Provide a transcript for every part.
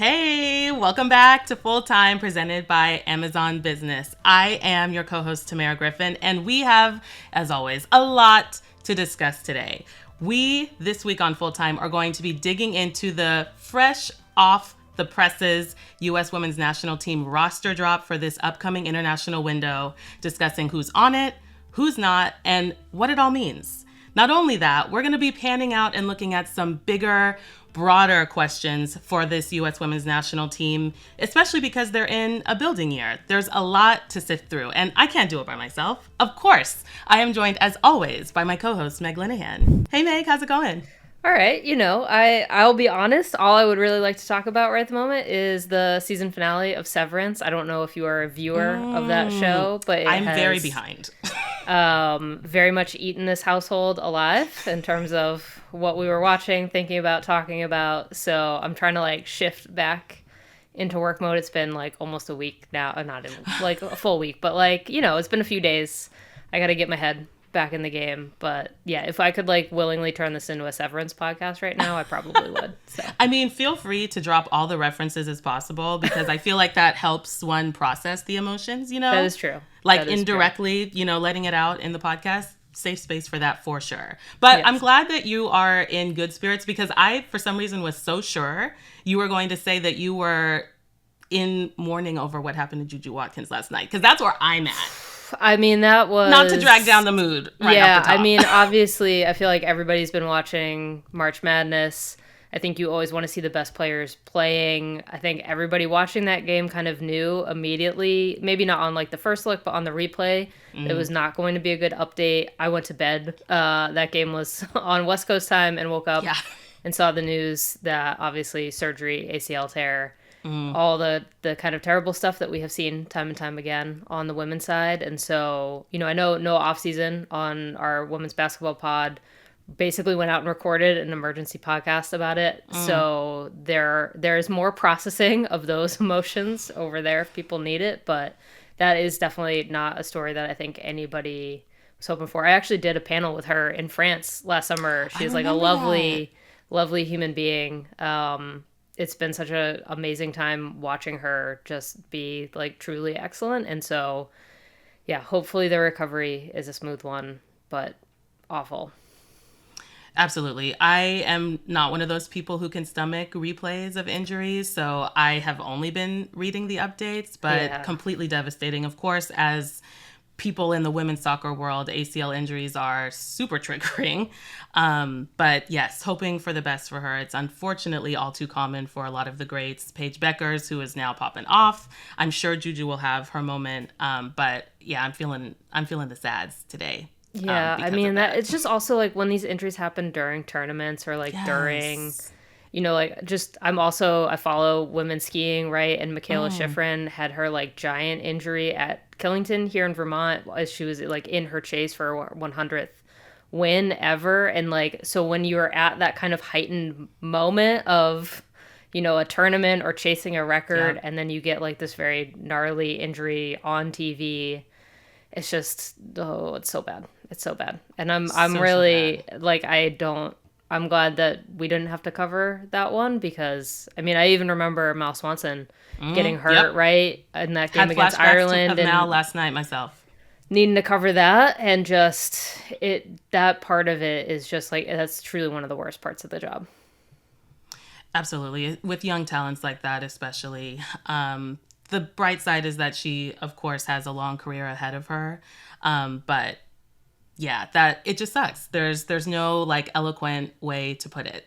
Hey, welcome back to Full Time, presented by Amazon Business. I am your co-host, Tamerra Griffin, and we have, as always, a lot to discuss today. We, this week on Full Time, are going to be digging into the fresh off the presses U.S. Women's National Team roster drop for this upcoming international window, discussing who's on it, who's not, and what it all means. Not only that, we're going to be panning out and looking at some bigger, broader questions for this U.S. Women's National Team, especially because they're in a building year. There's a lot to sift through, and I can't do it by myself. Of course, I am joined, as always, by my co-host, Meg Linehan. Hey, Meg, how's it going? All right, I'll be honest, all I would really like to talk about right at the moment is the season finale of Severance. I don't know if you are a viewer of that show, but I'm very behind. Very much eaten this household alive in terms of what we were watching, thinking about, talking about. So I'm trying to shift back into work mode. It's been almost a week now, not even a full week, but it's been a few days. I got to get my head back in the game. But yeah, if I could willingly turn this into a Severance podcast right now, I probably would. So. I mean, feel free to drop all the references as possible, because I feel like that helps one process the emotions, That is true. Indirectly, letting it out in the podcast. Safe space for that for sure. But yes. I'm glad that you are in good spirits, because I, for some reason, was so sure you were going to say that you were in mourning over what happened to Juju Watkins last night, because that's where I'm at. I mean, that was... Not to drag down the mood right off the top. I mean, obviously, I feel like everybody's been watching March Madness. I think you always want to see the best players playing. I think everybody watching that game kind of knew immediately, maybe not on the first look, but on the replay, it was not going to be a good update. I went to bed. That game was on West Coast time, and woke up and saw the news that obviously surgery, ACL tear, all the kind of terrible stuff that we have seen time and time again on the women's side. And so, I know no off season on our women's basketball pod basically went out and recorded an emergency podcast about it. So there's more processing of those emotions over there if people need it. But that is definitely not a story that I think anybody was hoping for. I actually did a panel with her in France last summer. She's a lovely, lovely human being. It's been such an amazing time watching her just be truly excellent. And so, yeah, hopefully the recovery is a smooth one, but awful. Absolutely. I am not one of those people who can stomach replays of injuries, so I have only been reading the updates, but completely devastating. Of course, as people in the women's soccer world, ACL injuries are super triggering. But yes, hoping for the best for her. It's unfortunately all too common for a lot of the greats. Paige Beckers, who is now popping off. I'm sure Juju will have her moment. But yeah, I'm feeling the sads today. Yeah, I mean, that it's just also when these injuries happen during tournaments or during, I follow women's skiing, right? And Michaela Schifrin had her giant injury at Killington here in Vermont as she was in her chase for her 100th win ever. And so when you're at that kind of heightened moment of, a tournament or chasing a record, and then you get this very gnarly injury on TV, it's just, it's so bad. It's so bad. And I'm really I'm glad that we didn't have to cover that one, because I mean, I even remember Mal Swanson getting hurt right in that game against Ireland. Of Mal last night myself. Needing to cover that, and just that part of it is just that's truly one of the worst parts of the job. Absolutely. With young talents like that, especially. The bright side is that she, of course, has a long career ahead of her. But yeah, that it just sucks. There's no eloquent way to put it.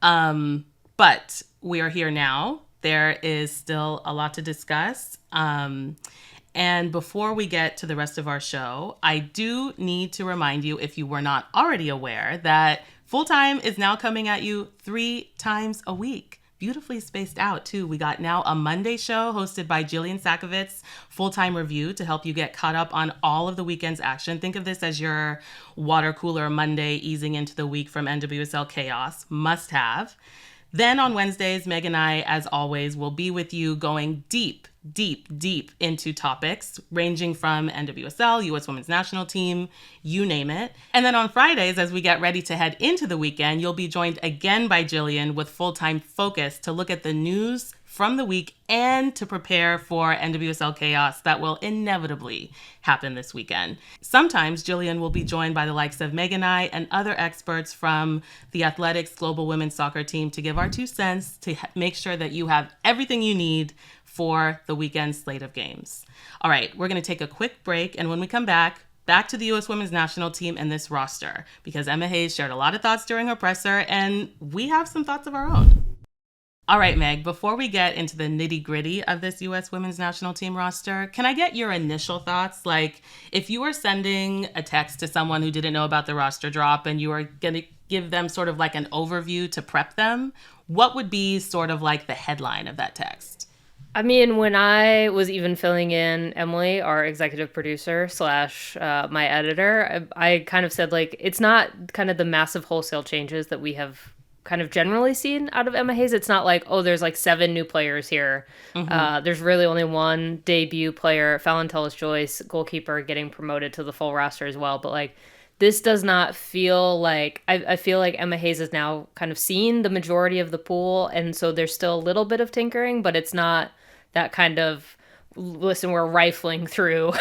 But we are here now. There is still a lot to discuss. And before we get to the rest of our show, I do need to remind you, if you were not already aware, that Full Time is now coming at you 3 times a week. Beautifully spaced out, too. We got now a Monday show hosted by Jillian Sakovitz, Full-Time Review, to help you get caught up on all of the weekend's action. Think of this as your water cooler Monday easing into the week from NWSL chaos. Must have. Then on Wednesdays, Meg and I, as always, will be with you going deep deep into topics ranging from NWSL, US Women's National Team, you name it. And then on Fridays, as we get ready to head into the weekend, you'll be joined again by Jillian with full-time focus to look at the news from the week and to prepare for NWSL chaos that will inevitably happen this weekend. Sometimes Jillian will be joined by the likes of Meg and I and other experts from the Athletics Global Women's Soccer Team to give our 2 cents to make sure that you have everything you need for the weekend slate of games. All right, we're going to take a quick break, and when we come back to the U.S. Women's National Team and this roster, because Emma Hayes shared a lot of thoughts during her presser, and we have some thoughts of our own. All right, Meg, before we get into the nitty-gritty of this U.S. Women's National Team roster, can I get your initial thoughts? Like, if you were sending a text to someone who didn't know about the roster drop and you were going to give them sort of like an overview to prep them, what would be sort of like the headline of that text? I mean, when I was even filling in Emily, our executive producer / my editor, I kind of said, like, it's not kind of the massive wholesale changes that we have kind of generally seen out of Emma Hayes. It's not like, oh, there's like 7 new players here. There's really only one debut player, Fallon Tellis-Joyce, goalkeeper, getting promoted to the full roster as well. But like, this does not feel like, I feel like Emma Hayes has now kind of seen the majority of the pool. And so there's still a little bit of tinkering, but it's not that kind of, listen, we're rifling through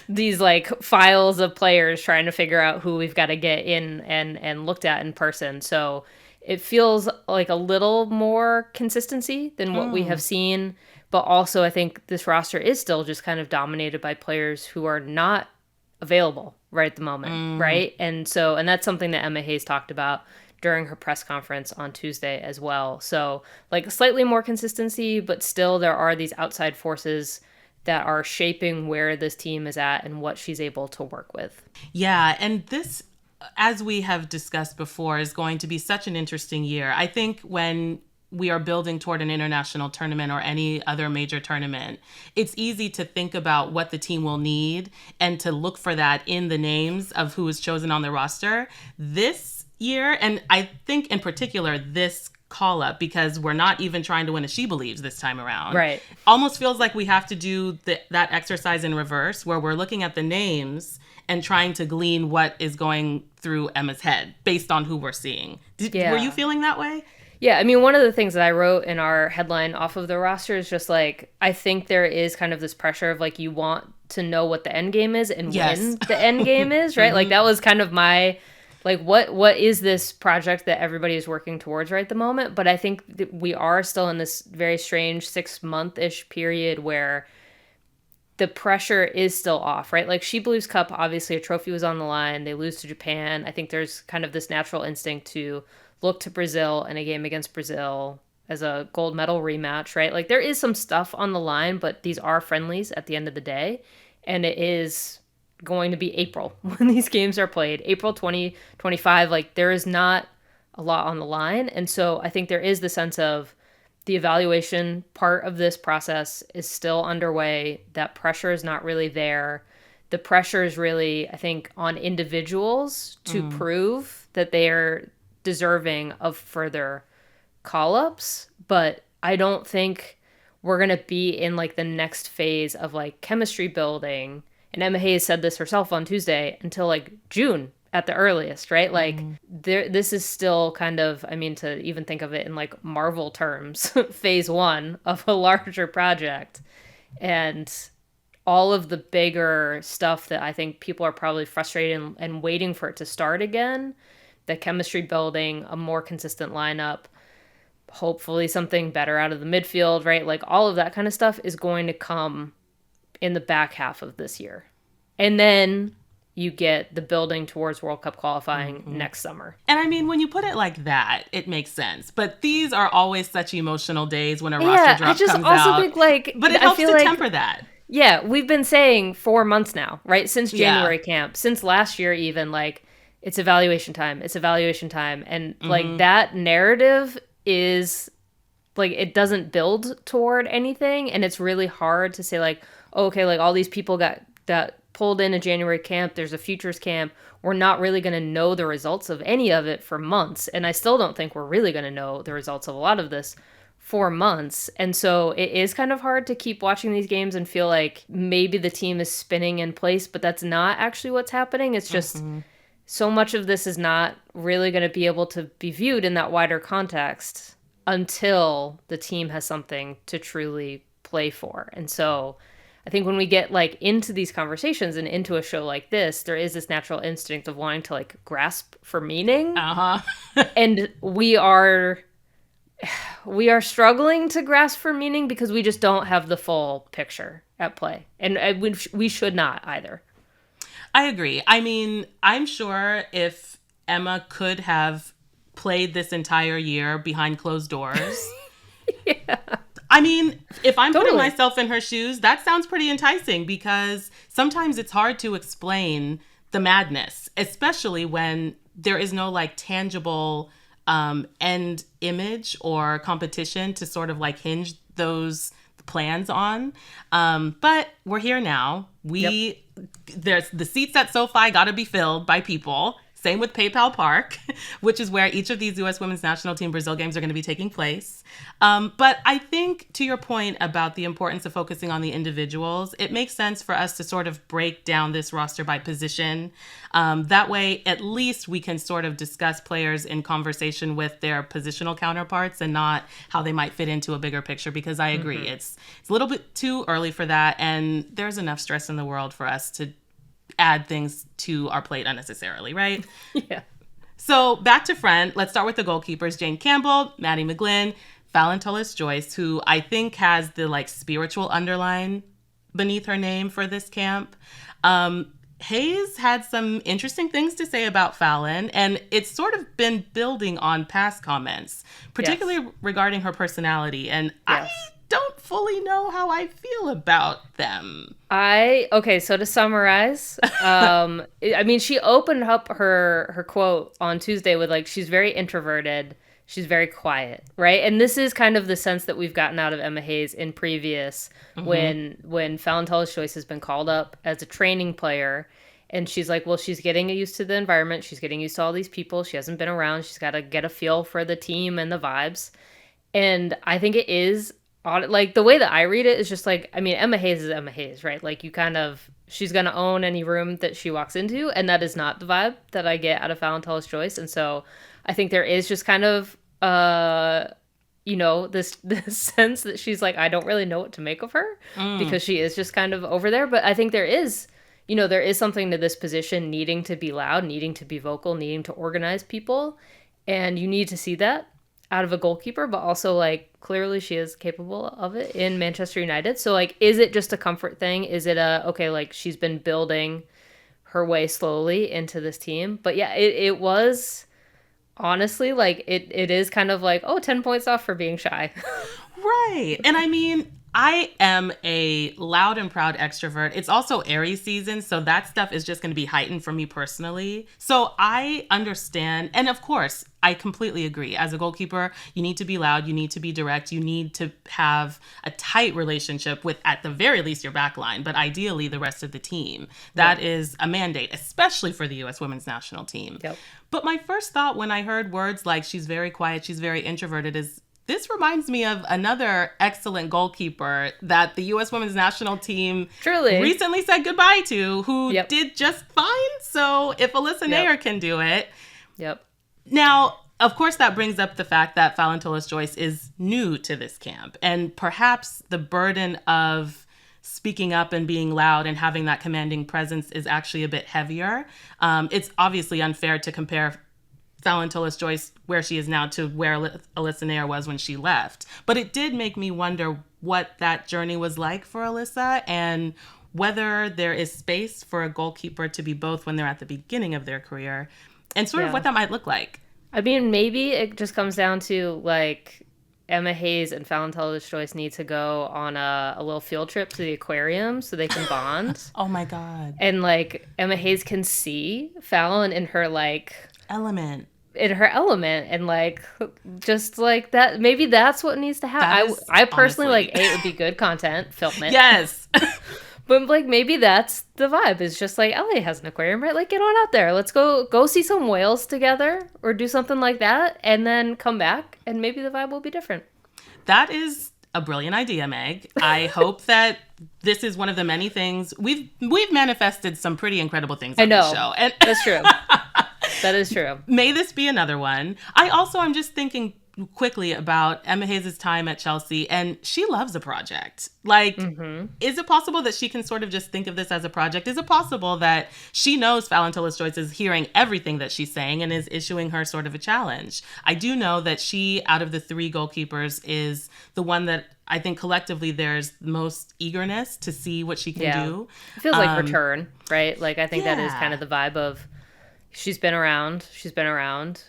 these like files of players trying to figure out who we've got to get in and looked at in person. So it feels like a little more consistency than what we have seen. But also I think this roster is still just kind of dominated by players who are not available right at the moment, right? And that's something that Emma Hayes talked about during her press conference on Tuesday as well. So like slightly more consistency, but still there are these outside forces that are shaping where this team is at and what she's able to work with. Yeah, and this, as we have discussed before, is going to be such an interesting year. I think when we are building toward an international tournament or any other major tournament, it's easy to think about what the team will need and to look for that in the names of who is chosen on the roster. This year, and I think in particular this call up, because we're not even trying to win a She Believes this time around. Right. Almost feels like we have to do that exercise in reverse, where we're looking at the names and trying to glean what is going through Emma's head based on who we're seeing. Were you feeling that way? Yeah, I mean, one of the things that I wrote in our headline off of the roster is just like, I think there is kind of this pressure of like, you want to know what the end game is and when the end game is, right? Like that was kind of my, like, what is this project that everybody is working towards right at the moment? But I think that we are still in this very strange 6-month-ish period where the pressure is still off, right? Like She Believes Cup, obviously a trophy was on the line. They lose to Japan. I think there's kind of this natural instinct to look to Brazil in a game against Brazil as a gold medal rematch, right? Like there is some stuff on the line, but these are friendlies at the end of the day. And it is going to be April when these games are played, April 2025. Like there is not a lot on the line. And so I think there is the sense of the evaluation part of this process is still underway. That pressure is not really there. The pressure is really, I think, on individuals to prove that they are deserving of further call-ups. But I don't think we're going to be in like the next phase of like chemistry building. And Emma Hayes said this herself on Tuesday, until like June at the earliest, right? Like this is still kind of, I mean, to even think of it in like Marvel terms, phase 1 of a larger project. And all of the bigger stuff that I think people are probably frustrated and waiting for it to start again, the chemistry building, a more consistent lineup, hopefully something better out of the midfield, right? Like all of that kind of stuff is going to come in the back half of this year. And then you get the building towards World Cup qualifying next summer. And I mean, when you put it like that, it makes sense. But these are always such emotional days when a roster drop comes out. I just also think like... But it helps to temper that. Yeah, we've been saying 4 months now, right? Since January camp, since last year even, like, it's evaluation time. It's evaluation time. And like that narrative is... like it doesn't build toward anything, and it's really hard to say like, oh, okay, like all these people got pulled in a January camp, there's a futures camp, we're not really going to know the results of any of it for months. And I still don't think we're really going to know the results of a lot of this 4 months. And so it is kind of hard to keep watching these games and feel like maybe the team is spinning in place, but that's not actually what's happening. It's just so much of this is not really going to be able to be viewed in that wider context until the team has something to truly play for. And so I think when we get like into these conversations and into a show like this, there is this natural instinct of wanting to like grasp for meaning. And we are struggling to grasp for meaning because we just don't have the full picture at play. And we should not either. I agree. I mean, I'm sure if Emma could have played this entire year behind closed doors. Yeah. I mean, if I'm putting myself in her shoes, that sounds pretty enticing because sometimes it's hard to explain the madness, especially when there is no like tangible end image or competition to sort of like hinge those plans on. But we're here now. There's the seats at SoFi got to be filled by people. Same with PayPal Park, which is where each of these U.S. Women's National Team Brazil games are going to be taking place. But I think to your point about the importance of focusing on the individuals, it makes sense for us to sort of break down this roster by position. That way, at least we can sort of discuss players in conversation with their positional counterparts and not how they might fit into a bigger picture, because I agree. It's a little bit too early for that. And there's enough stress in the world for us to add things to our plate unnecessarily, right? Yeah. So back to Friend. Let's start with the goalkeepers: Jane Campbell, Maddie McGlynn, Fallon Tullis-Joyce, who I think has the like spiritual underline beneath her name for this camp. Hayes had some interesting things to say about Fallon, and it's sort of been building on past comments, particularly regarding her personality. And I don't fully know how I feel about them. So to summarize, I mean, she opened up her quote on Tuesday with like, she's very introverted, she's very quiet, right? And this is kind of the sense that we've gotten out of Emma Hayes in previous, when Fallon Tullis-Joyce has been called up as a training player, and she's like, well, she's getting used to the environment, she's getting used to all these people, she hasn't been around, she's got to get a feel for the team and the vibes. And I think it is like the way that I read it is just like, I mean, Emma Hayes is Emma Hayes, right? Like she's going to own any room that she walks into. And that is not the vibe that I get out of Fallon Tullis-Joyce. And so I think there is just kind of, this sense that she's like, I don't really know what to make of her because she is just kind of over there. But I think there is something to this position needing to be loud, needing to be vocal, needing to organize people. And you need to see that out of a goalkeeper, but also like clearly she is capable of it in Manchester United. So like, is it just a comfort thing? Is it like she's been building her way slowly into this team? But yeah, it was honestly like, it is kind of like, 10 points off for being shy. Right. And I mean, I am a loud and proud extrovert. It's also Aries season, so that stuff is just going to be heightened for me personally. So I understand. And of course, I completely agree. As a goalkeeper, you need to be loud. You need to be direct. You need to have a tight relationship with, at the very least, your backline, but ideally the rest of the team. That is a mandate, especially for the U.S. Women's National Team. Yep. But my first thought when I heard words like she's very quiet, she's very introverted is, this reminds me of another excellent goalkeeper that the U.S. Women's National Team recently said goodbye to, who did just fine. So if Alyssa Nair can do it. Yep. Now, of course, that brings up the fact that Fallon Tullis-Joyce is new to this camp. And perhaps the burden of speaking up and being loud and having that commanding presence is actually a bit heavier. It's obviously unfair to compare Fallon Tullis-Joyce, where she is now, to where Alyssa Nair was when she left. But it did make me wonder what that journey was like for Alyssa and whether there is space for a goalkeeper to be both when they're at the beginning of their career and sort of what that might look like. I mean, maybe it just comes down to like Emma Hayes and Fallon Tullis-Joyce need to go on a little field trip to the aquarium so they can bond. Oh my God. And like Emma Hayes can see Fallon in her like element, and like just like that. Maybe that's what needs to happen. I personally honestly, like it would be good content, film it. Yes. But like maybe that's the vibe. It's just like LA has an aquarium, right? Like get on out there. Let's go see some whales together or do something like that and then come back and maybe the vibe will be different. That is a brilliant idea, Meg. I hope that this is one of the many things we've manifested some pretty incredible things on the show. And that's true. That is true. May this be another one. I'm just thinking quickly about Emma Hayes' time at Chelsea, and she loves a project. Like, is it possible that she can sort of just think of this as a project? Is it possible that she knows Fallon Tullis-Joyce is hearing everything that she's saying and is issuing her sort of a challenge? I do know that she, out of the 3 goalkeepers, is the one that I think collectively there's most eagerness to see what she can do. It feels like return, right? Like, I think that is kind of the vibe of she's been around.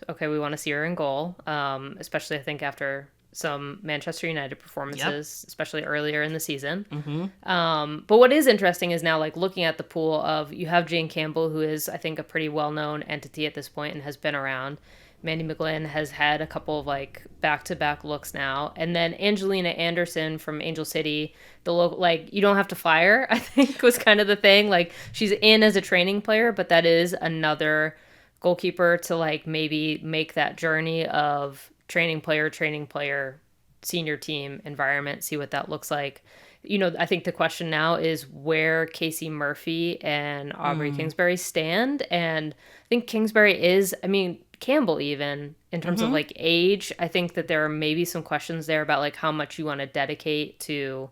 Okay, we want to see her in goal, especially I think after some Manchester United performances, especially earlier in the season. But what is interesting is now, like, looking at the pool of, you have Jane Campbell, who is, I think, a pretty well-known entity at this point and has been around. Mandy McGlynn has had a couple of, like, back-to-back looks now. And then Angelina Anderson from Angel City, the local, like, you don't have to fire, I think, was kind of the thing. Like, she's in as a training player, but that is another goalkeeper to, like, maybe make that journey of training player, senior team environment, see what that looks like. You know, I think the question now is where Casey Murphy and Aubrey Kingsbury stand. And I think Kingsbury is, I mean, Campbell even, in terms of, like, age, I think that there are maybe some questions there about, like, how much you want to dedicate to,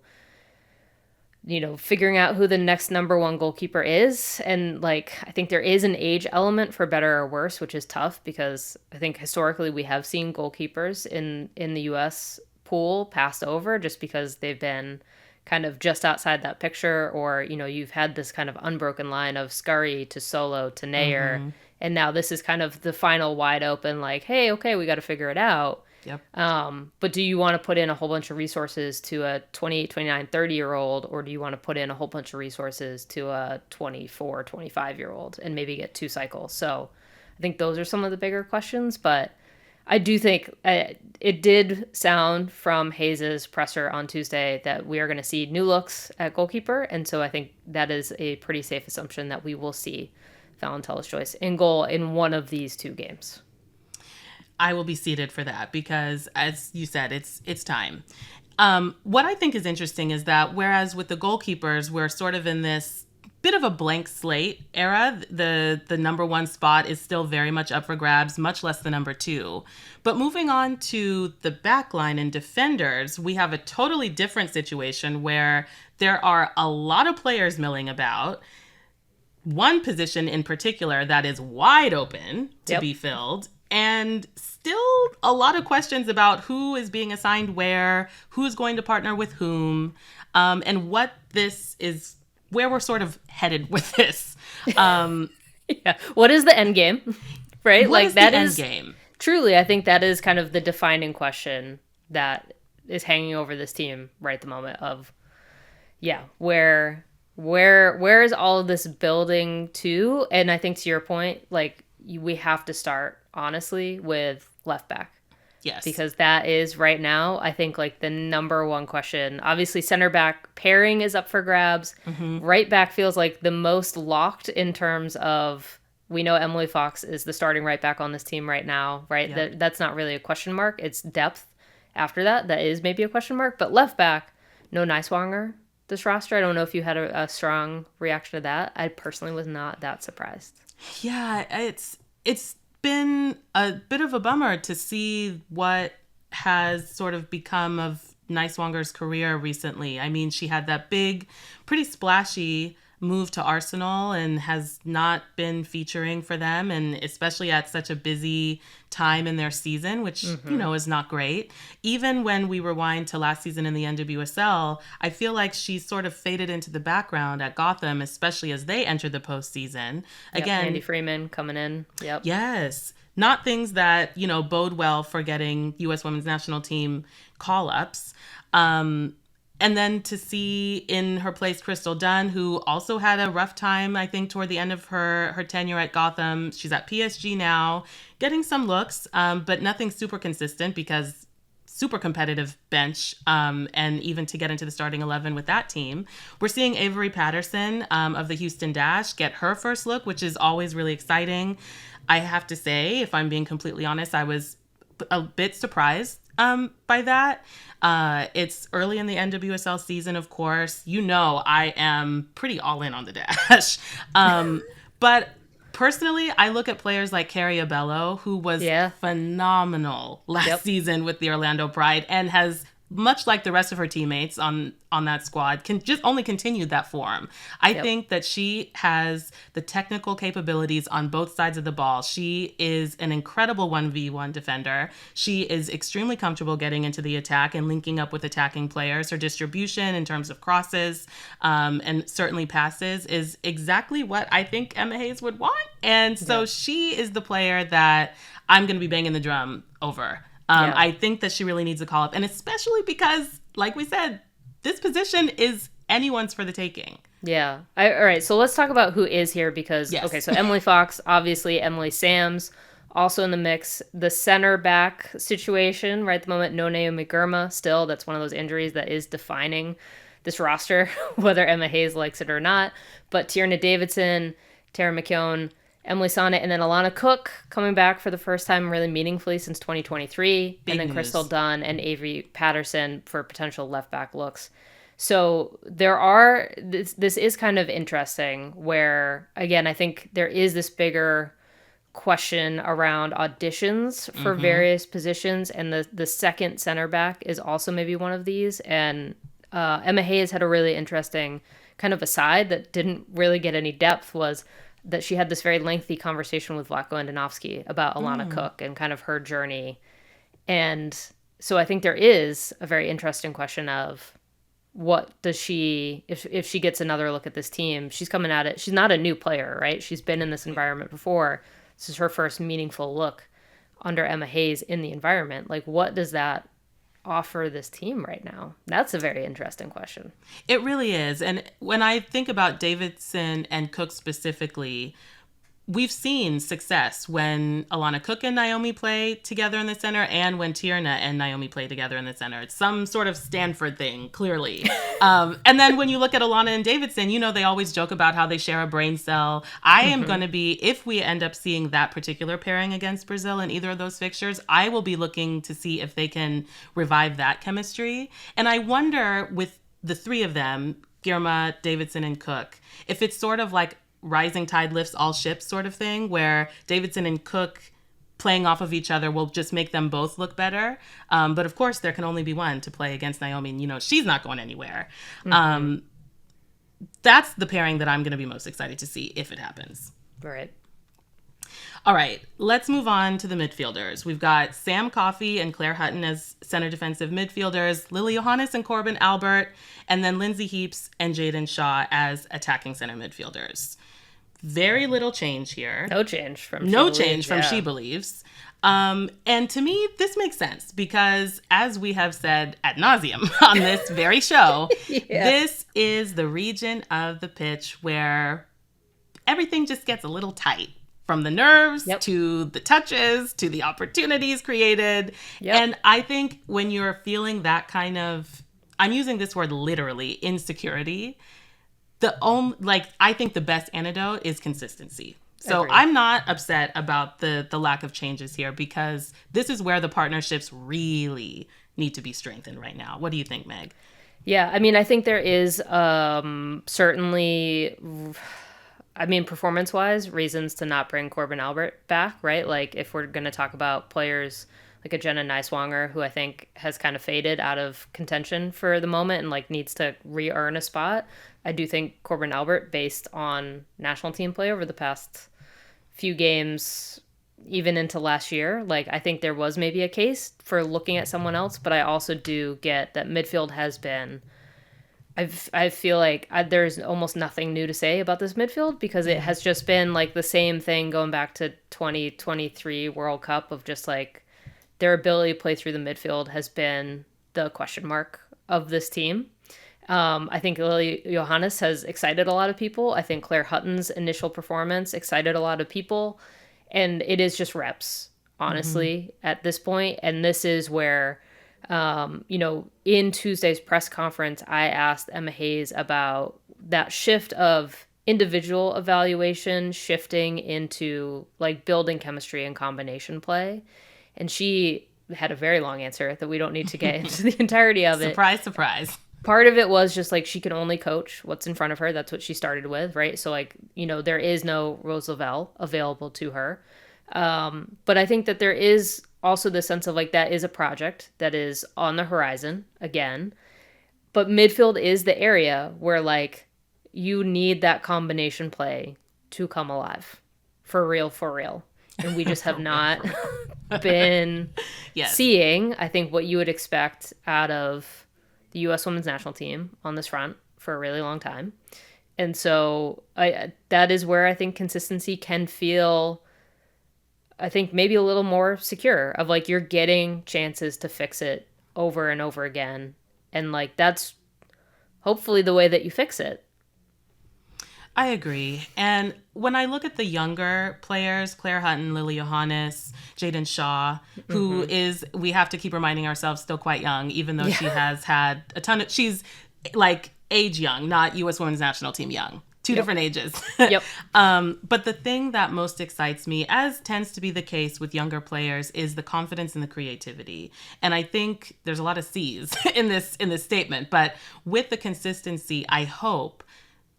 you know, figuring out who the next number 1 goalkeeper is. And, like, I think there is an age element, for better or worse, which is tough because I think historically we have seen goalkeepers in the U.S. pool passed over just because they've been kind of just outside that picture, or, you know, you've had this kind of unbroken line of Scurry to Solo to Nair. And now this is kind of the final wide open, like, hey, okay, we got to figure it out. Yep. But do you want to put in a whole bunch of resources to a 28, 29, 30-year-old, or do you want to put in a whole bunch of resources to a 24, 25-year-old and maybe get 2 cycles? So I think those are some of the bigger questions, but I do think it did sound from Hayes' presser on Tuesday that we are going to see new looks at goalkeeper. And so I think that is a pretty safe assumption that we will see Fallon Tullis-Joyce in goal in one of these 2 games. I will be seated for that because, as you said, it's time. What I think is interesting is that whereas with the goalkeepers, we're sort of in this bit of a blank slate era, the number 1 spot is still very much up for grabs, much less the number 2. But moving on to the back line and defenders, we have a totally different situation where there are a lot of players milling about. One position in particular that is wide open to be filled, and still a lot of questions about who is being assigned where, who's going to partner with whom, and what this is, where we're sort of headed with this. What is the end game? Right? What is the end game? Truly, I think that is kind of the defining question that is hanging over this team right at the moment of, where is all of this building to? And I think to your point, like, we have to start, honestly, with left back. Yes. Because that is right now, I think, like, the number 1 question. Obviously, center back pairing is up for grabs. Right back feels like the most locked in terms of, we know Emily Fox is the starting right back on this team right now, right? Yep. That's not really a question mark. It's depth after that. That is maybe a question mark. But left back, no Neiswanger this roster. I don't know if you had a strong reaction to that. I personally was not that surprised. Yeah, it's been a bit of a bummer to see what has sort of become of Neiswanger's career recently. I mean, she had that big, pretty splashy move to Arsenal and has not been featuring for them, and especially at such a busy time in their season, which, you know, is not great. Even when we rewind to last season in the NWSL, I feel like she's sort of faded into the background at Gotham, especially as they entered the postseason. Again, Andy Freeman coming in. Yep. Yes. Not things that, you know, bode well for getting U.S. women's national team call-ups. And then to see in her place Crystal Dunn, who also had a rough time, I think, toward the end of her tenure at Gotham. She's at PSG now, getting some looks, but nothing super consistent because super competitive bench, and even to get into the starting 11 with that team. We're seeing Avery Patterson of the Houston Dash get her first look, which is always really exciting. I have to say, if I'm being completely honest, I was a bit surprised by that. It's early in the NWSL season, of course. I am pretty all in on the Dash. But personally, I look at players like Carrie Abello, who was Yeah. phenomenal last season with the Orlando Pride and has, much like the rest of her teammates on that squad, can just only continue that form. I think that she has the technical capabilities on both sides of the ball. She is an incredible 1v1 defender. She is extremely comfortable getting into the attack and linking up with attacking players. Her distribution in terms of crosses and certainly passes is exactly what I think Emma Hayes would want. And so she is the player that I'm going to be banging the drum over. I think that she really needs a call up, and especially because, like we said, this position is anyone's for the taking. Yeah. All right. So let's talk about who is here because, okay, so Emily Fox, obviously Emily Sams, also in the mix. The center back situation right at the moment, no Naomi Girma still. That's one of those injuries that is defining this roster, whether Emma Hayes likes it or not. But Tierna Davidson, Tara McKeown, Emily Sonnet, and then Alana Cook coming back for the first time really meaningfully since 2023. Big and then news. Crystal Dunn and Avery Patterson for potential left back looks. So this is kind of interesting where, again, I think there is this bigger question around auditions for various positions. And the second center back is also maybe one of these. And Emma Hayes had a really interesting kind of aside that didn't really get any depth was that she had this very lengthy conversation with Vlatko Andonovski about Alana Cook and kind of her journey. And so I think there is a very interesting question of what does she, if she gets another look at this team, she's coming at it. She's not a new player, right? She's been in this environment before. This is her first meaningful look under Emma Hayes in the environment. Like, what does that offer this team right now? That's a very interesting question. It really is. And when I think about Davidson and Cook specifically, we've seen success when Alana Cook and Naomi play together in the center and when Tierna and Naomi play together in the center. It's some sort of Stanford thing, clearly. And then when you look at Alana and Davidson, they always joke about how they share a brain cell. I am going to be, if we end up seeing that particular pairing against Brazil in either of those fixtures, I will be looking to see if they can revive that chemistry. And I wonder with the three of them, Girma, Davidson, and Cook, if it's sort of like rising tide lifts all ships sort of thing, where Davidson and Cook playing off of each other will just make them both look better. But of course, there can only be one to play against Naomi, and she's not going anywhere. That's the pairing that I'm going to be most excited to see if it happens. Right. All right, let's move on to the midfielders. We've got Sam Coffey and Claire Hutton as center defensive midfielders, Lily Johannes and Corbin Albert, and then Lindsay Heaps and Jaden Shaw as attacking center midfielders. Very little change here. No change from She Believes. And to me, this makes sense because, as we have said ad nauseum on this very show, this is the region of the pitch where everything just gets a little tight. From the nerves to the touches to the opportunities created. And I think when you're feeling that kind of, I'm using this word literally, insecurity, I think the best antidote is consistency. So agreed. I'm not upset about the lack of changes here because this is where the partnerships really need to be strengthened right now. What do you think, Meg? Yeah, I mean, I think there is certainly... performance-wise, reasons to not bring Corbin Albert back, right? Like, if we're going to talk about players like a Jenna Neiswanger, who I think has kind of faded out of contention for the moment and, needs to re-earn a spot, I do think Corbin Albert, based on national team play over the past few games, even into last year, I think there was maybe a case for looking at someone else, but I also do get that midfield has been... I feel like there's almost nothing new to say about this midfield because it has just been the same thing going back to 2023 World Cup of just their ability to play through the midfield has been the question mark of this team. I think Lily Johannes has excited a lot of people. I think Claire Hutton's initial performance excited a lot of people. And it is just reps, honestly, at this point. And this is where... in Tuesday's press conference, I asked Emma Hayes about that shift of individual evaluation shifting into building chemistry and combination play. And she had a very long answer that we don't need to get into the entirety of it. Surprise, surprise. Part of it was just like she can only coach what's in front of her. That's what she started with, right? So like, there is no Rose Lavelle available to her. But I think that there is also the sense of like that is a project that is on the horizon again. But midfield is the area where like you need that combination play to come alive. For real, for real. And we just have not been seeing, I think, what you would expect out of the U.S. women's national team on this front for a really long time. And so that is where I think consistency can feel, I think, maybe a little more secure of like you're getting chances to fix it over and over again. And like that's hopefully the way that you fix it. I agree. And when I look at the younger players, Claire Hutton, Lily Johannes, Jaden Shaw, who is, we have to keep reminding ourselves, still quite young, even though she has had a ton of, she's like age young, not U.S. Women's National Team young. Two different ages. Yep. But the thing that most excites me, as tends to be the case with younger players, is the confidence and the creativity. And I think there's a lot of C's in this statement, but with the consistency, I hope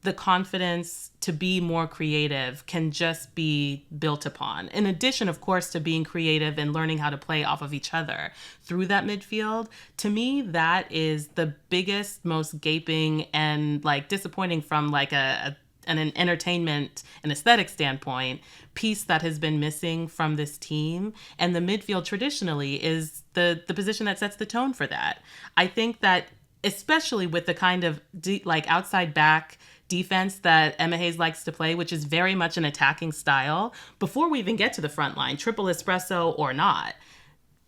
the confidence to be more creative can just be built upon. In addition, of course, to being creative and learning how to play off of each other through that midfield. To me, that is the biggest, most gaping and like disappointing from like an entertainment and aesthetic standpoint piece that has been missing from this team. And the midfield traditionally is the position that sets the tone for that. I think that especially with the kind of like outside back defense that Emma Hayes likes to play, which is very much an attacking style, before we even get to the front line, triple espresso or not,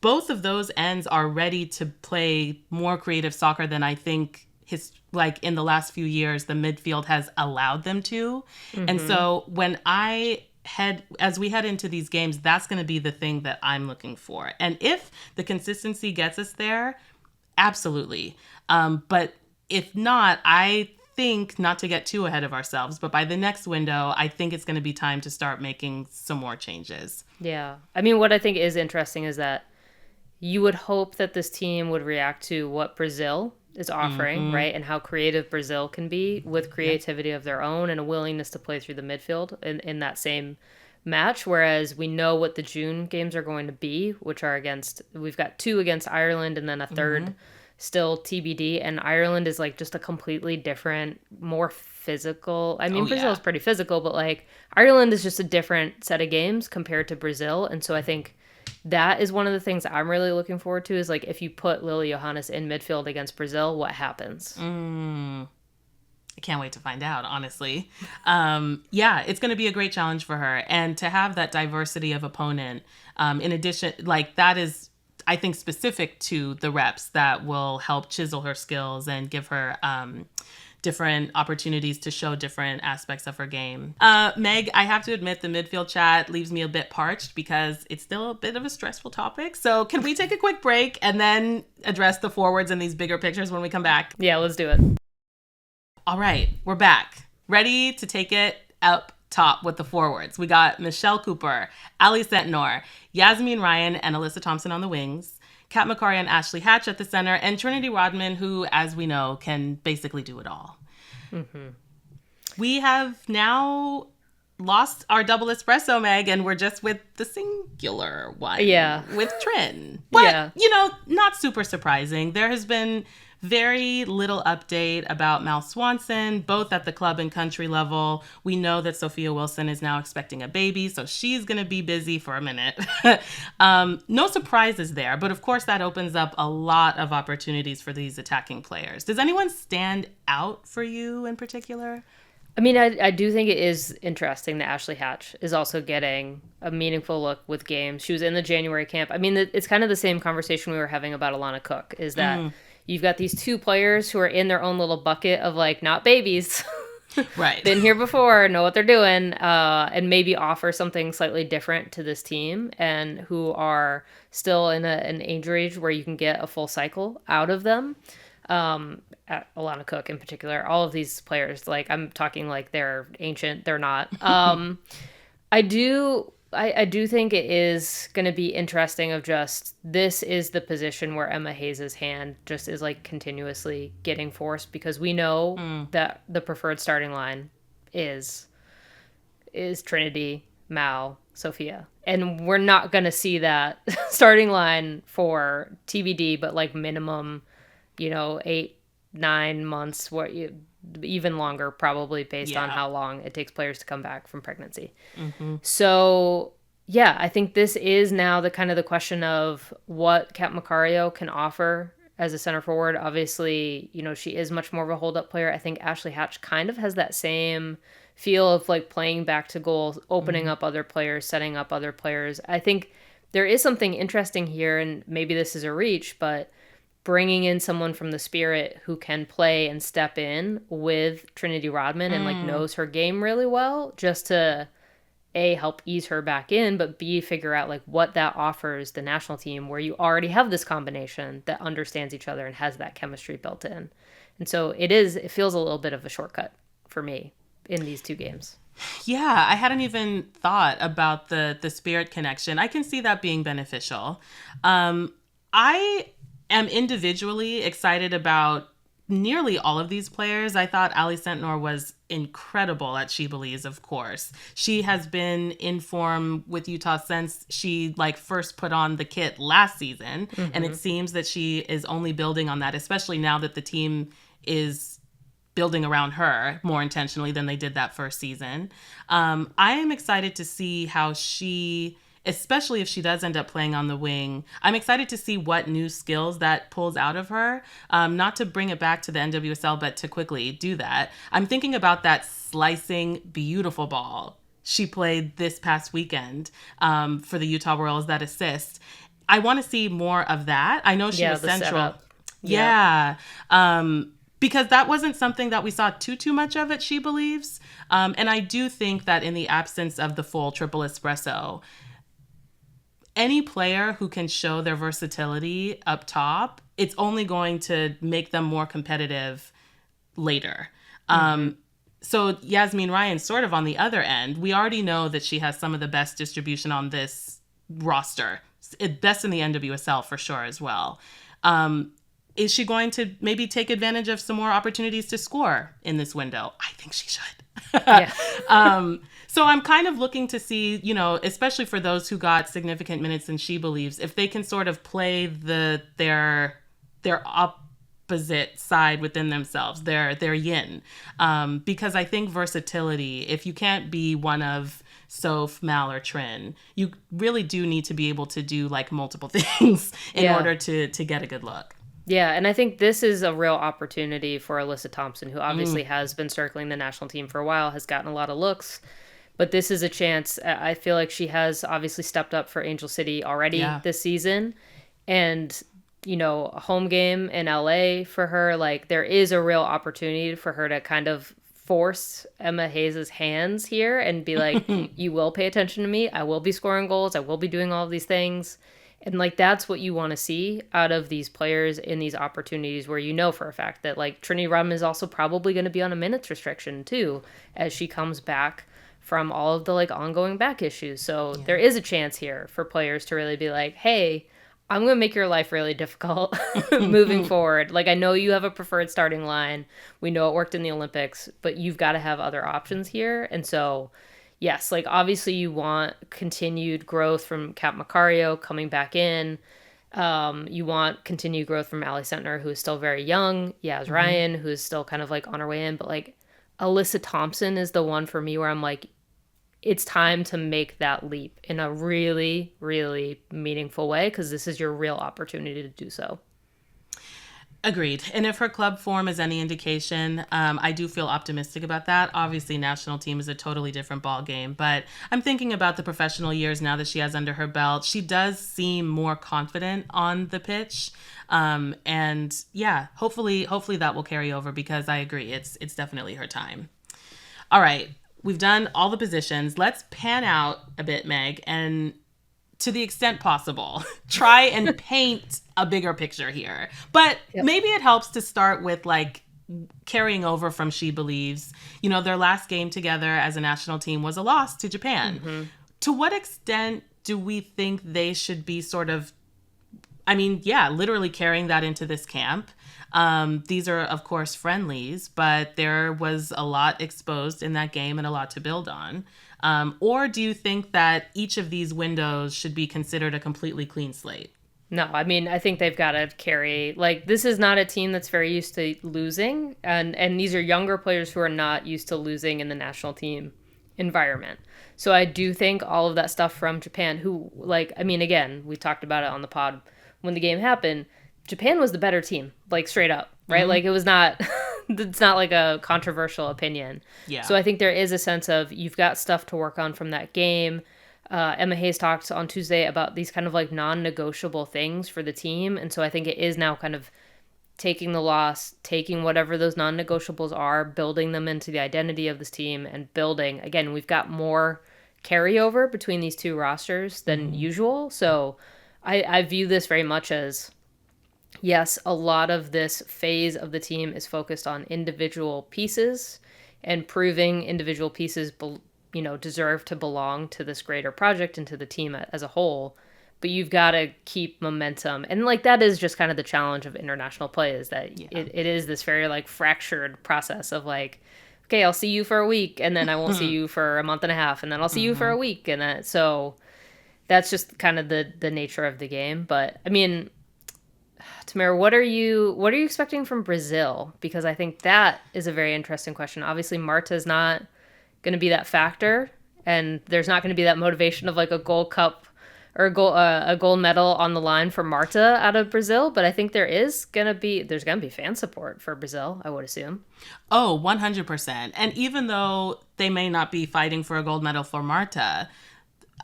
both of those ends are ready to play more creative soccer than I think like in the last few years, the midfield has allowed them to. And so when as we head into these games, that's going to be the thing that I'm looking for. And if the consistency gets us there, absolutely. But if not, I think, not to get too ahead of ourselves, but by the next window, I think it's going to be time to start making some more changes. Yeah. I mean, what I think is interesting is that you would hope that this team would react to what Brazil is offering, right? And how creative Brazil can be with creativity of their own and a willingness to play through the midfield in that same match. Whereas we know what the June games are going to be, which are we've got 2 against Ireland and then a third still TBD, and Ireland is like just a completely different, more physical. I mean, Brazil is pretty physical, but like Ireland is just a different set of games compared to Brazil. And so I think that is one of the things I'm really looking forward to is like if you put Lily Johannes in midfield against Brazil, what happens? I can't wait to find out, honestly. It's going to be a great challenge for her. And to have that diversity of opponent, in addition, like that is, I think, specific to the reps that will help chisel her skills and give her different opportunities to show different aspects of her game. Meg, I have to admit the midfield chat leaves me a bit parched because it's still a bit of a stressful topic. So can we take a quick break and then address the forwards and these bigger pictures when we come back? Yeah, let's do it. All right, we're back. Ready to take it up top with the forwards. We got Michelle Cooper, Ali Sentnor, Yasmin Ryan, and Alyssa Thompson on the wings, Kat McCarry and Ashley Hatch at the center, and Trinity Rodman, who, as we know, can basically do it all. We have now lost our double espresso, Meg, and we're just with the singular one. With Trin. But, not super surprising. There has been very little update about Mal Swanson, both at the club and country level. We know that Sophia Wilson is now expecting a baby, so she's going to be busy for a minute. No surprises there, but of course that opens up a lot of opportunities for these attacking players. Does anyone stand out for you in particular? I mean, I do think it is interesting that Ashley Hatch is also getting a meaningful look with games. She was in the January camp. I mean, it's kind of the same conversation we were having about Alana Cook, is that you've got these 2 players who are in their own little bucket of like not babies. Right. Been here before, know what they're doing, and maybe offer something slightly different to this team, and who are still in an age range where you can get a full cycle out of them. At Alana Cook in particular, all of these players, like I'm talking like they're ancient, they're not. I do I do think it is going to be interesting of just this is the position where Emma Hayes' hand just is like continuously getting forced, because we know that the preferred starting line is Trinity, Mal, Sophia. And we're not going to see that starting line for TBD, but like minimum, 8-9 months, even longer probably, based on how long it takes players to come back from pregnancy. So yeah, I think this is now the kind of the question of what Kat Macario can offer as a center forward. Obviously, she is much more of a hold-up player. I think Ashley Hatch kind of has that same feel of like playing back to goals, opening up other players, setting up other players. I think there is something interesting here, and maybe this is a reach, but bringing in someone from the Spirit who can play and step in with Trinity Rodman and like knows her game really well, just to A, help ease her back in, but B, figure out like what that offers the national team, where you already have this combination that understands each other and has that chemistry built in. And so it feels a little bit of a shortcut for me in these two games. Yeah, I hadn't even thought about the Spirit connection. I can see that being beneficial. I am individually excited about nearly all of these players. I thought Ali Sentnor was incredible at She Believes, of course. She has been in form with Utah since she first put on the kit last season. And it seems that she is only building on that, especially now that the team is building around her more intentionally than they did that first season. I am excited to see how she, especially if she does end up playing on the wing, I'm excited to see what new skills that pulls out of her. Not to bring it back to the NWSL, but to quickly do that. I'm thinking about that slicing, beautiful ball she played this past weekend for the Utah Royals, that assist. I want to see more of that. I know she was central. Setup. Yeah. Because that wasn't something that we saw too much of at She Believes. And I do think that in the absence of the full triple espresso, any player who can show their versatility up top, it's only going to make them more competitive later. So Yasmin Ryan, sort of on the other end, we already know that she has some of the best distribution on this roster. Best in the NWSL for sure as well. Is she going to maybe take advantage of some more opportunities to score in this window? I think she should. Yeah. So I'm kind of looking to see, especially for those who got significant minutes in She Believes, if they can sort of play their opposite side within themselves, their yin. Because I think versatility, if you can't be one of Soph, Mal, or Trin, you really do need to be able to do multiple things in order to get a good look. Yeah, and I think this is a real opportunity for Alyssa Thompson, who obviously has been circling the national team for a while, has gotten a lot of looks. But this is a chance. I feel like she has obviously stepped up for Angel City already this season. And, a home game in LA for her, there is a real opportunity for her to kind of force Emma Hayes' hands here and be like, you will pay attention to me. I will be scoring goals. I will be doing all of these things. And that's what you want to see out of these players in these opportunities, where for a fact that Trinity Rodman is also probably going to be on a minutes restriction too, as she comes back from all of the ongoing back issues. So there is a chance here for players to really be like, hey, I'm going to make your life really difficult moving forward. I know you have a preferred starting line. We know it worked in the Olympics, but you've got to have other options here. And so yes, obviously you want continued growth from Kat Macario coming back in. You want continued growth from Ali Sentnor, who is still very young. Yaz Ryan, who is still kind of on her way in. But Alyssa Thompson is the one for me where I'm it's time to make that leap in a really, really meaningful way, because this is your real opportunity to do so. Agreed. And if her club form is any indication, I do feel optimistic about that. Obviously, national team is a totally different ball game, but I'm thinking about the professional years now that she has under her belt. She does seem more confident on the pitch. And yeah, hopefully that will carry over, because I agree, it's definitely her time. All right. We've done all the positions. Let's pan out a bit, Meg, and to the extent possible, try and paint a bigger picture here. But maybe it helps to start with carrying over from She Believes. Their last game together as a national team was a loss to Japan. To what extent do we think they should be sort of, I mean, yeah, literally carrying that into this camp? These are, of course, friendlies, but there was a lot exposed in that game and a lot to build on. Or do you think that each of these windows should be considered a completely clean slate? No, I mean, I think they've got to carry, like, this is not a team that's very used to losing, and these are younger players who are not used to losing in the national team environment. So I do think all of that stuff from Japan, who, like, I mean, again, we talked about it on the pod when the game happened. Japan was the better team, like, straight up, right? Like, it was not, it's not like a controversial opinion. Yeah. So I think there is a sense of you've got stuff to work on from that game. Emma Hayes talked on Tuesday about these kind of like non-negotiable things for the team. And so I think it is now kind of taking the loss, taking whatever those non-negotiables are, building them into the identity of this team and building. Again, we've got more carryover between these two rosters than usual. So I view this very much as, yes, a lot of this phase of the team is focused on individual pieces and proving individual pieces deserve to belong to this greater project and to the team as a whole. But you've got to keep momentum. And, like, that is just kind of the challenge of international play, is that it is this very, like, fractured process of, like, okay, I'll see you for a week, and then I won't see you for a month and a half, and then I'll see you for a week. And then, so that's just kind of the nature of the game. But, I mean, Tamerra, what are you expecting from Brazil? Because I think that is a very interesting question. Obviously, Marta's not going to be that factor, and there's not going to be that motivation of like a gold cup or a gold medal on the line for Marta out of Brazil. But I think there's going to be fan support for Brazil, I would assume. Oh, 100%. And even though they may not be fighting for a gold medal for Marta,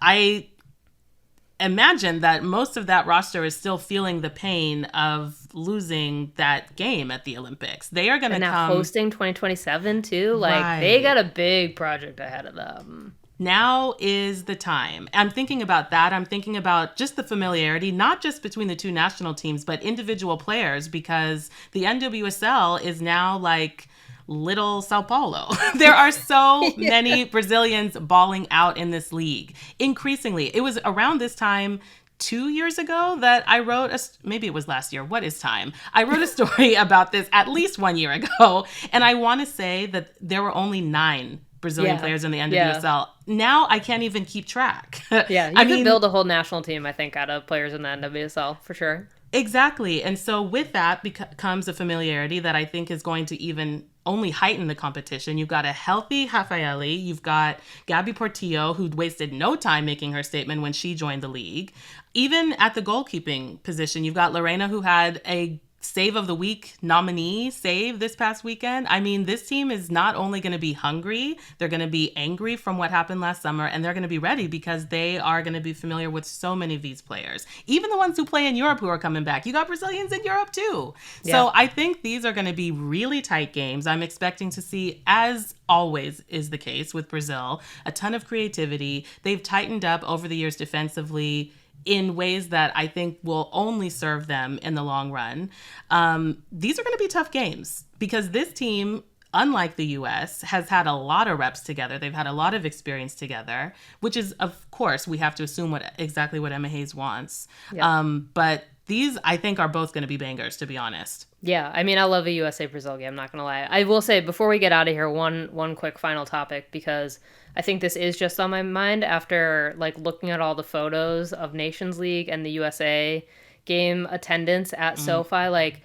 I imagine that most of that roster is still feeling the pain of losing that game at the Olympics. They are going to come hosting 2027 too. Like, They got a big project ahead of them. Now is the time. I'm thinking about that. I'm thinking about just the familiarity, not just between the two national teams, but individual players, because the NWSL is now like little Sao Paulo. There are so many Brazilians balling out in this league. Increasingly. It was around this time 2 years ago that I wrote maybe it was last year. What is time? I wrote a story about this at least 1 year ago. And I want to say that there were only 9 Brazilian players in the NWSL. Yeah. Now I can't even keep track. Yeah, you could build a whole national team, I think, out of players in the NWSL for sure. Exactly. And so with that comes a familiarity that I think is going to even only heighten the competition. You've got a healthy Rafaeli. You've got Gabby Portillo, who wasted no time making her statement when she joined the league. Even at the goalkeeping position, you've got Lorena, who had a Save of the Week nominee save this past weekend. I mean, this team is not only going to be hungry, they're going to be angry from what happened last summer, and they're going to be ready because they are going to be familiar with so many of these players. Even the ones who play in Europe who are coming back. You got Brazilians in Europe too. Yeah. So I think these are going to be really tight games. I'm expecting to see, as always is the case with Brazil, a ton of creativity. They've tightened up over the years defensively in ways that I think will only serve them in the long run. These are going to be tough games because this team, unlike the U.S., has had a lot of reps together. They've had a lot of experience together, which is, of course, we have to assume exactly what Emma Hayes wants. Yeah. But these, I think, are both going to be bangers, to be honest. Yeah, I mean, I love a USA-Brazil game, I'm not going to lie. I will say, before we get out of here, one quick final topic, because I think this is just on my mind after like looking at all the photos of Nations League and the USA game attendance at SoFi. Like,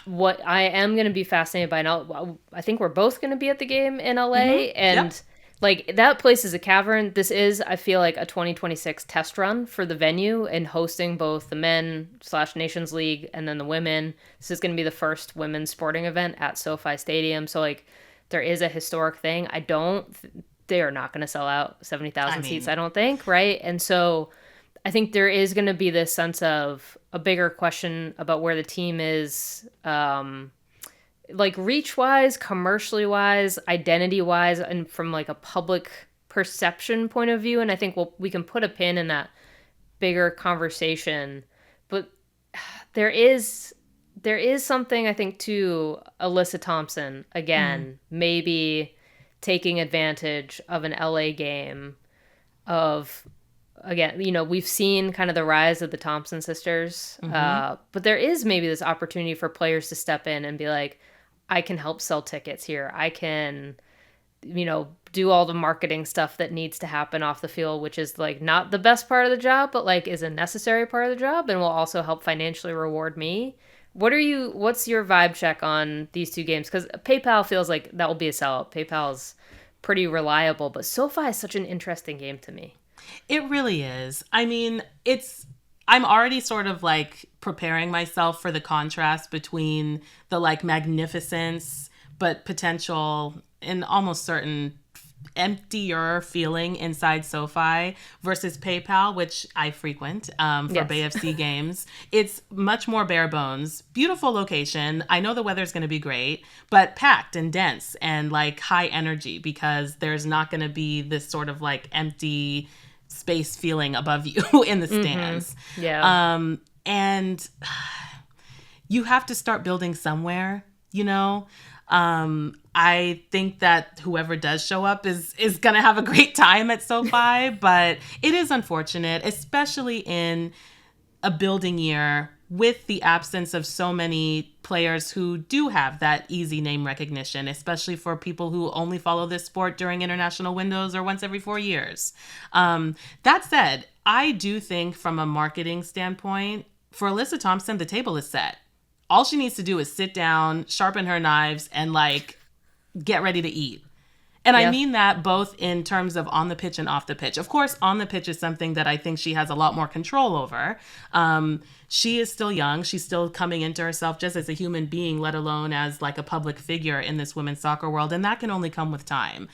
what I am going to be fascinated by now, I think we're both going to be at the game in LA, and like, that place is a cavern. This is, I feel like, a 2026 test run for the venue and hosting both the men/Nations League and then the women. This is going to be the first women's sporting event at SoFi Stadium. So, like, there is a historic thing. They are not going to sell out 70,000 seats, I don't think, right? And so I think there is going to be this sense of a bigger question about where the team is, like reach-wise, commercially-wise, identity-wise, and from like a public perception point of view. And I think we can put a pin in that bigger conversation. But there is something, I think, to Alyssa Thompson, again, maybe taking advantage of an LA game of, again, we've seen kind of the rise of the Thompson sisters, but there is maybe this opportunity for players to step in and be like, I can help sell tickets here. I can, do all the marketing stuff that needs to happen off the field, which is like not the best part of the job, but like is a necessary part of the job and will also help financially reward me. What's your vibe check on these two games? Because PayPal feels like that will be a sellout. PayPal's pretty reliable, but SoFi is such an interesting game to me. It really is. I mean, I'm already sort of like preparing myself for the contrast between the like magnificence, but potential and almost certain emptier feeling inside SoFi versus PayPal, which I frequent for Bay FC games. It's much more bare bones. Beautiful location. I know the weather's going to be great, but packed and dense and like high energy because there's not going to be this sort of like empty space feeling above you in the stands. Yeah. And you have to start building somewhere, I think that whoever does show up is going to have a great time at SoFi, but it is unfortunate, especially in a building year with the absence of so many players who do have that easy name recognition, especially for people who only follow this sport during international windows or once every 4 years. That said, I do think from a marketing standpoint, for Alyssa Thompson, the table is set. All she needs to do is sit down, sharpen her knives, and like get ready to eat. And I mean that both in terms of on the pitch and off the pitch. Of course, on the pitch is something that I think she has a lot more control over. She is still young. She's still coming into herself just as a human being, let alone as like a public figure in this women's soccer world. And that can only come with time.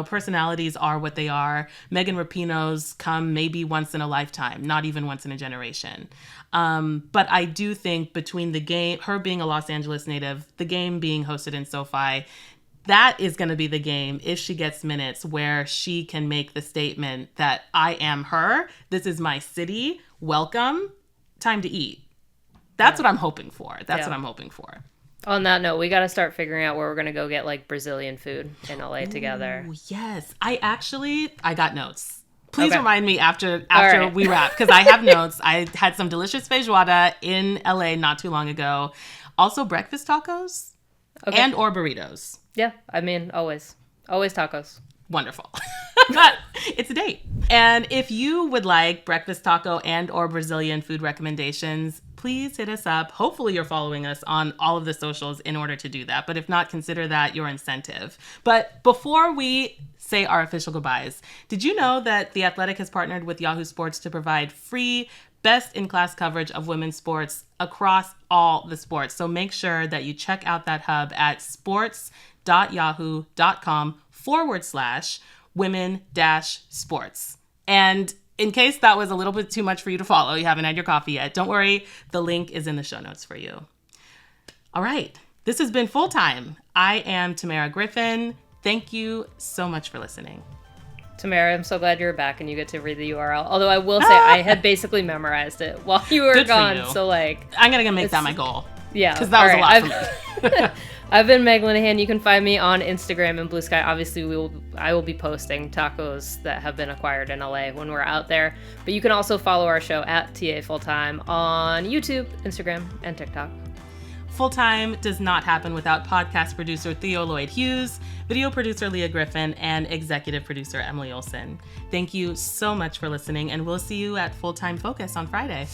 Personalities are what they are. Megan Rapinoe's come maybe once in a lifetime, not even once in a generation. But I do think between the game, her being a Los Angeles native, the game being hosted in SoFi, that is going to be the game, if she gets minutes, where she can make the statement that I am her. This is my city. Welcome. Time to eat. That's what I'm hoping for. That's what I'm hoping for. On that note, we got to start figuring out where we're going to go get like Brazilian food in LA together. Yes. I got notes. Please remind me after right. we wrap, because I have notes. I had some delicious feijoada in LA not too long ago. Also breakfast tacos and or burritos. Yeah, I mean, always tacos. Wonderful. It's a date. And if you would like breakfast taco and or Brazilian food recommendations, please hit us up. Hopefully you're following us on all of the socials in order to do that. But if not, consider that your incentive. But before we say our official goodbyes, did you know that The Athletic has partnered with Yahoo Sports to provide free best-in-class coverage of women's sports across all the sports? So make sure that you check out that hub at sports.yahoo.com/women-sports. And in case that was a little bit too much for you to follow, you haven't had your coffee yet, don't worry. The link is in the show notes for you. All right. This has been Full Time. I am Tamerra Griffin. Thank you so much for listening. Tamerra, I'm so glad you're back and you get to read the URL. Although I will say I had basically memorized it while you were gone. So like, I'm going to make that my goal. Yeah. Because that was a lot for me. I've been Meg Linehan. You can find me on Instagram and Blue Sky. Obviously, I will be posting tacos that have been acquired in LA when we're out there. But you can also follow our show at TA Fulltime on YouTube, Instagram, and TikTok. Full Time does not happen without podcast producer Theo Lloyd Hughes, video producer Leah Griffin, and executive producer Emily Olson. Thank you so much for listening, and we'll see you at Full Time Focus on Friday.